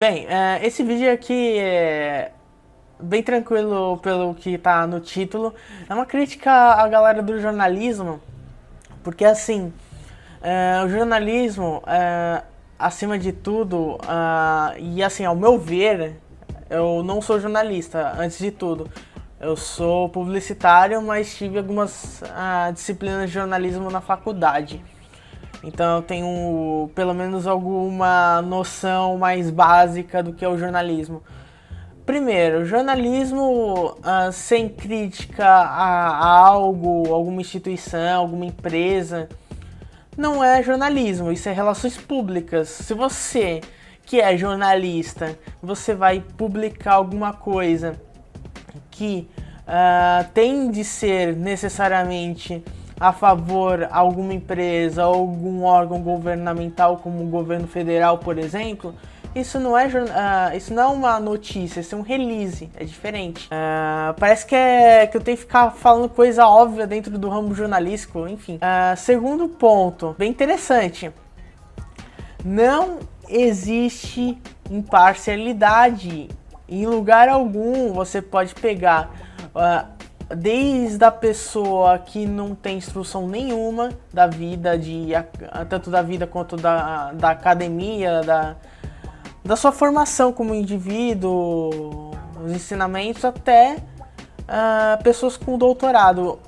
Bem, esse vídeo aqui é bem tranquilo pelo que tá no título. É uma crítica à galera do jornalismo, porque assim, o jornalismo, acima de tudo, e assim, ao meu ver, eu não sou jornalista, antes de tudo. Eu sou publicitário, mas tive algumas disciplinas de jornalismo na faculdade. Então eu tenho pelo menos alguma noção mais básica do que é o jornalismo. Primeiro, jornalismo sem crítica a algo, alguma instituição, alguma empresa, não é jornalismo, isso é relações públicas. Se você que é jornalista, você vai publicar alguma coisa que tem de ser necessariamente a favor de alguma empresa ou algum órgão governamental, como o governo federal, por exemplo, isso não é uma notícia, isso é um release, é diferente. Parece que eu tenho que ficar falando coisa óbvia dentro do ramo jornalístico, enfim. Segundo ponto, bem interessante, não existe imparcialidade. Em lugar algum você pode pegar desde a pessoa que não tem instrução nenhuma da vida, tanto da vida quanto da academia, da sua formação como indivíduo, os ensinamentos, até pessoas com doutorado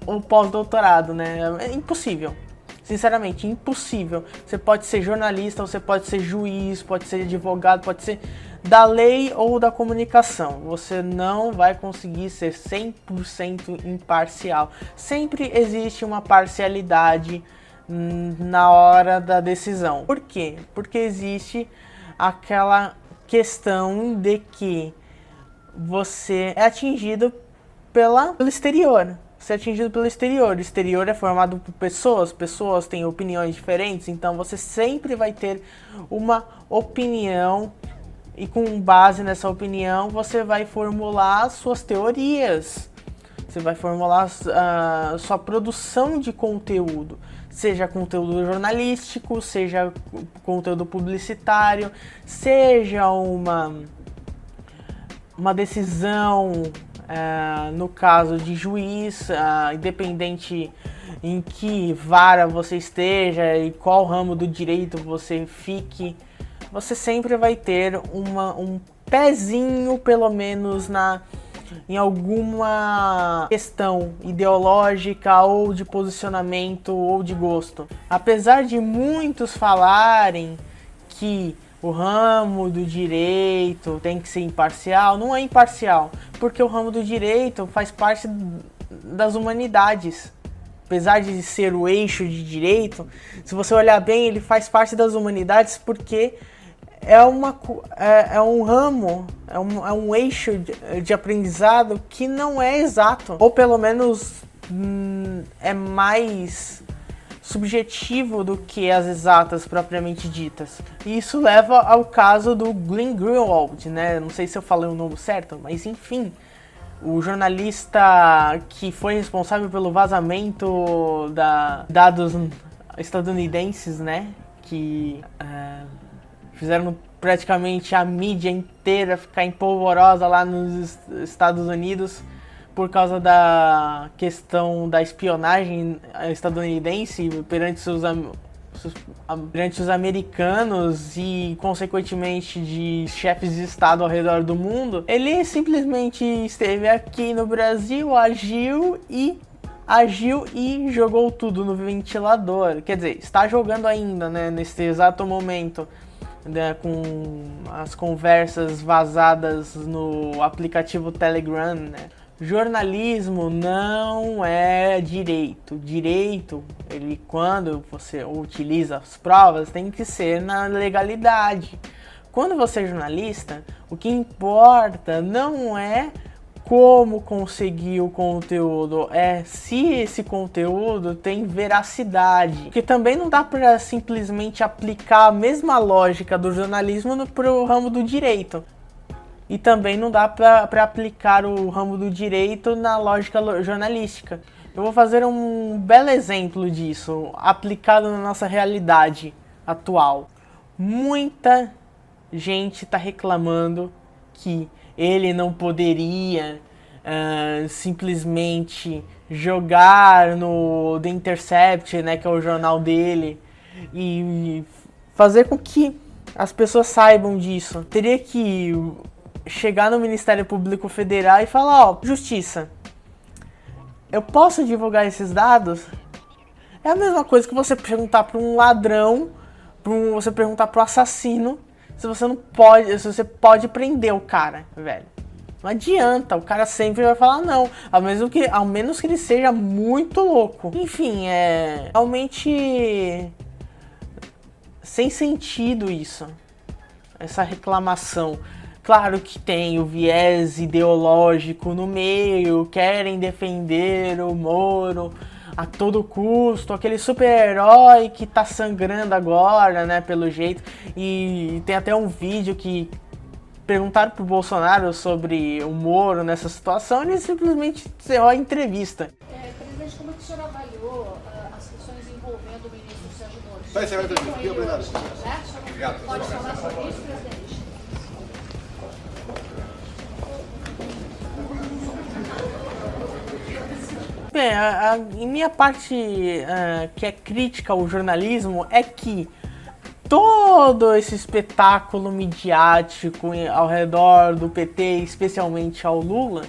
ou pós-doutorado, né? É impossível. Sinceramente, impossível. Você pode ser jornalista, você pode ser juiz, pode ser advogado, pode ser da lei ou da comunicação. Você não vai conseguir ser 100% imparcial. Sempre existe uma parcialidade na hora da decisão. Por quê? Porque existe aquela questão de que você é atingido pelo exterior. Você é atingido pelo exterior. O exterior é formado por pessoas têm opiniões diferentes, então você sempre vai ter uma opinião e com base nessa opinião você vai formular suas teorias. Você vai formular sua produção de conteúdo, seja conteúdo jornalístico, seja conteúdo publicitário, seja uma decisão, no caso de juiz, independente em que vara você esteja e qual ramo do direito você fique, você sempre vai ter um pezinho, pelo menos, em alguma questão ideológica ou de posicionamento ou de gosto. Apesar de muitos falarem que o ramo do direito tem que ser imparcial, não é imparcial, porque o ramo do direito faz parte das humanidades. Apesar de ser o eixo de direito, se você olhar bem, ele faz parte das humanidades porque é um ramo, é um eixo de aprendizado que não é exato, ou pelo menos é mais subjetivo do que as exatas propriamente ditas. E isso leva ao caso do Glenn Greenwald, né? Não sei se eu falei o nome certo, mas enfim, o jornalista que foi responsável pelo vazamento da dados estadunidenses, né? Que fizeram praticamente a mídia inteira ficar empolvorosa lá nos Estados Unidos por causa da questão da espionagem estadunidense perante os americanos e, consequentemente, de chefes de Estado ao redor do mundo. Ele simplesmente esteve aqui no Brasil, agiu e jogou tudo no ventilador. Quer dizer, está jogando ainda, né, nesse exato momento, né, com as conversas vazadas no aplicativo Telegram, né? Jornalismo não é direito. Direito, ele, quando você utiliza as provas, tem que ser na legalidade. Quando você é jornalista, o que importa não é como conseguir o conteúdo, é se esse conteúdo tem veracidade. Porque também não dá para simplesmente aplicar a mesma lógica do jornalismo para o ramo do direito. E também não dá para aplicar o ramo do direito na lógica jornalística. Eu vou fazer um belo exemplo disso, aplicado na nossa realidade atual. Muita gente tá reclamando que ele não poderia simplesmente jogar no The Intercept, né, que é o jornal dele, e fazer com que as pessoas saibam disso. Teria que chegar no Ministério Público Federal e falar, ó, justiça, eu posso divulgar esses dados? É a mesma coisa que você perguntar para um ladrão, você perguntar para o assassino se você não pode, se você pode prender o cara, velho. Não adianta, o cara sempre vai falar não, ao menos que ele seja muito louco. Enfim, é realmente sem sentido isso, essa reclamação. Claro que tem o viés ideológico no meio, querem defender o Moro a todo custo, aquele super-herói que tá sangrando agora, né, pelo jeito. E tem até um vídeo que perguntaram pro Bolsonaro sobre o Moro nessa situação e ele simplesmente encerrou a entrevista. Presidente, como é que o senhor avaliou as questões envolvendo o ministro Sérgio Moro? Vai ser a entrevista. Obrigado. Obrigado. Pode falar sobre isso, presidente? Bem, a minha parte que é crítica ao jornalismo é que todo esse espetáculo midiático ao redor do PT, especialmente ao Lula,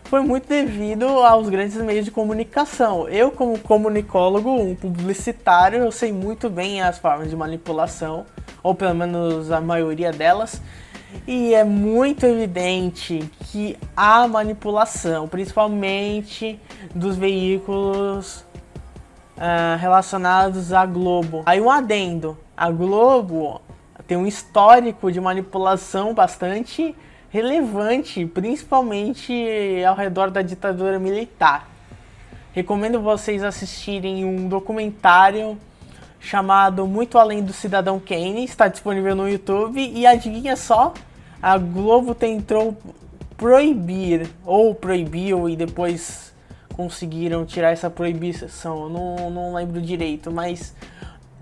foi muito devido aos grandes meios de comunicação. Eu, como comunicólogo, um publicitário, eu sei muito bem as formas de manipulação, ou pelo menos a maioria delas, e é muito evidente que há manipulação, principalmente dos veículos relacionados à Globo. Aí um adendo, a Globo tem um histórico de manipulação bastante relevante, principalmente ao redor da ditadura militar. Recomendo vocês assistirem um documentário chamado Muito Além do Cidadão Kane, está disponível no YouTube, e adivinha só, a Globo tentou proibir, ou proibiu e depois conseguiram tirar essa proibição, não lembro direito, mas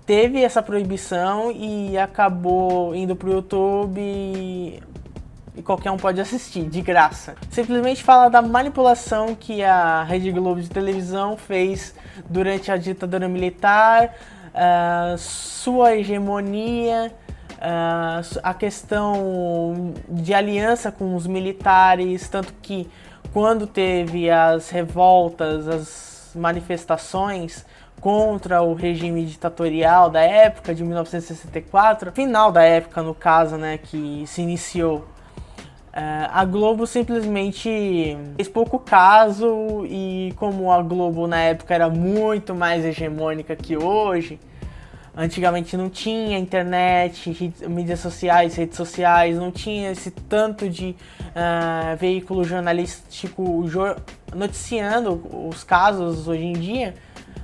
teve essa proibição e acabou indo pro YouTube e qualquer um pode assistir, de graça. Simplesmente fala da manipulação que a Rede Globo de televisão fez durante a ditadura militar, sua hegemonia, a questão de aliança com os militares, tanto que quando teve as revoltas, as manifestações contra o regime ditatorial da época de 1964, final da época no caso, né, que se iniciou, a Globo simplesmente fez pouco caso, e como a Globo na época era muito mais hegemônica que hoje, antigamente não tinha internet, mídias sociais, redes sociais, não tinha esse tanto de veículo jornalístico noticiando os casos hoje em dia.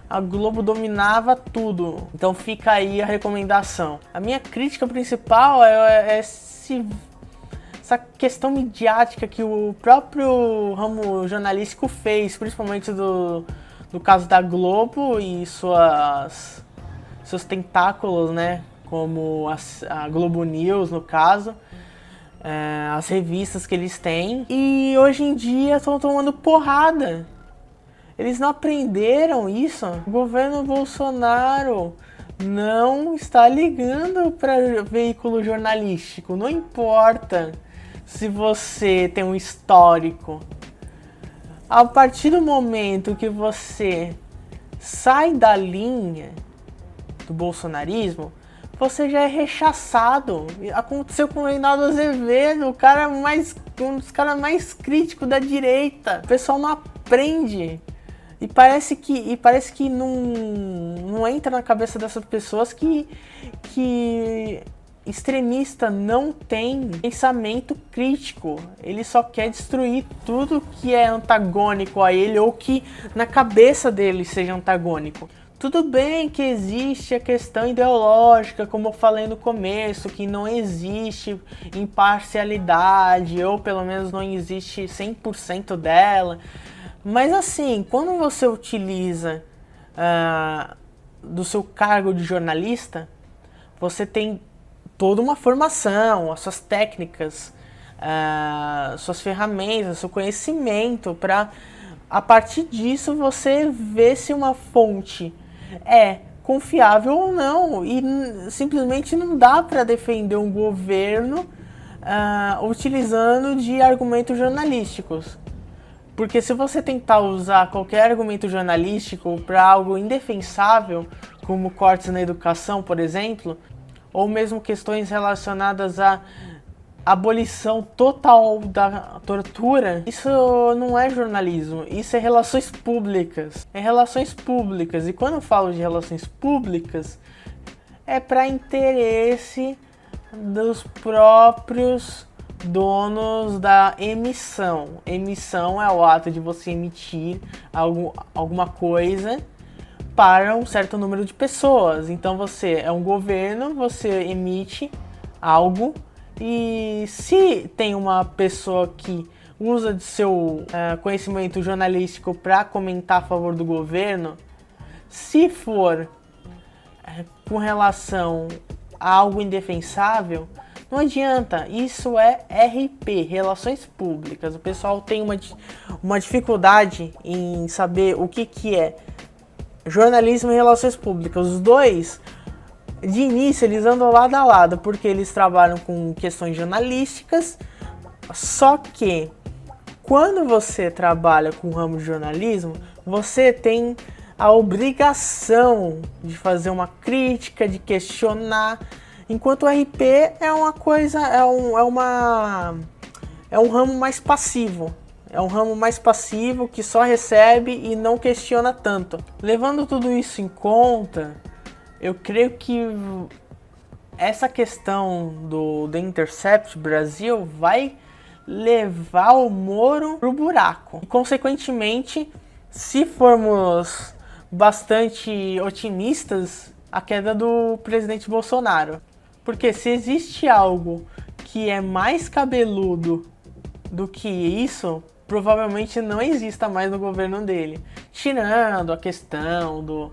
A Globo dominava tudo. Então fica aí a recomendação. A minha crítica principal é essa questão midiática que o próprio ramo jornalístico fez, principalmente do caso da Globo e seus tentáculos, né, como a Globo News, no caso, as revistas que eles têm, e hoje em dia estão tomando porrada. Eles não aprenderam isso. O governo Bolsonaro não está ligando para veículo jornalístico. Não importa se você tem um histórico. A partir do momento que você sai da linha do bolsonarismo, você já é rechaçado. Aconteceu com o Reinaldo Azevedo, um dos caras mais críticos da direita. O pessoal não aprende. E parece que não entra na cabeça dessas pessoas que extremista não tem pensamento crítico. Ele só quer destruir tudo que é antagônico a ele ou que na cabeça dele seja antagônico. Tudo bem que existe a questão ideológica, como eu falei no começo, que não existe imparcialidade, ou pelo menos não existe 100% dela. Mas assim, quando você utiliza do seu cargo de jornalista, você tem toda uma formação, as suas técnicas, suas ferramentas, seu conhecimento, para a partir disso você ver se uma fonte é confiável ou não. E simplesmente não dá para defender um governo utilizando de argumentos jornalísticos. Porque se você tentar usar qualquer argumento jornalístico para algo indefensável, como cortes na educação, por exemplo, ou mesmo questões relacionadas à abolição total da tortura, isso não é jornalismo, isso é relações públicas. É relações públicas, e quando eu falo de relações públicas, é para interesse dos próprios donos da emissão. Emissão é o ato de você emitir alguma coisa para um certo número de pessoas. Então você é um governo, você emite algo, e se tem uma pessoa que usa de seu conhecimento jornalístico para comentar a favor do governo, se for com relação a algo indefensável, não adianta, isso é RP, Relações Públicas. O pessoal tem uma dificuldade em saber o que é jornalismo e relações públicas. Os dois, de início, eles andam lado a lado, porque eles trabalham com questões jornalísticas, só que quando você trabalha com o ramo de jornalismo, você tem a obrigação de fazer uma crítica, de questionar, enquanto o RP é uma coisa, é um ramo mais passivo. É um ramo mais passivo que só recebe e não questiona tanto. Levando tudo isso em conta, eu creio que essa questão do The Intercept Brasil vai levar o Moro pro buraco. E, consequentemente, se formos bastante otimistas, a queda do presidente Bolsonaro. Porque se existe algo que é mais cabeludo do que isso, provavelmente não exista mais no governo dele. Tirando a questão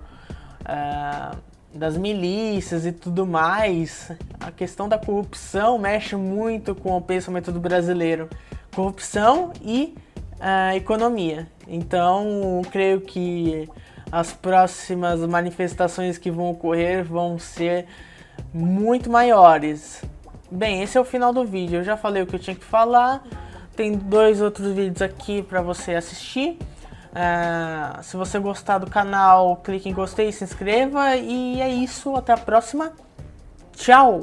das milícias e tudo mais, a questão da corrupção mexe muito com o pensamento do brasileiro. Corrupção e economia. Então, creio que as próximas manifestações que vão ocorrer vão ser muito maiores. Bem, esse é o final do vídeo. Eu já falei o que eu tinha que falar. Tem 2 outros vídeos aqui para você assistir. Se você gostar do canal, clique em gostei, se inscreva. E é isso, até a próxima. Tchau!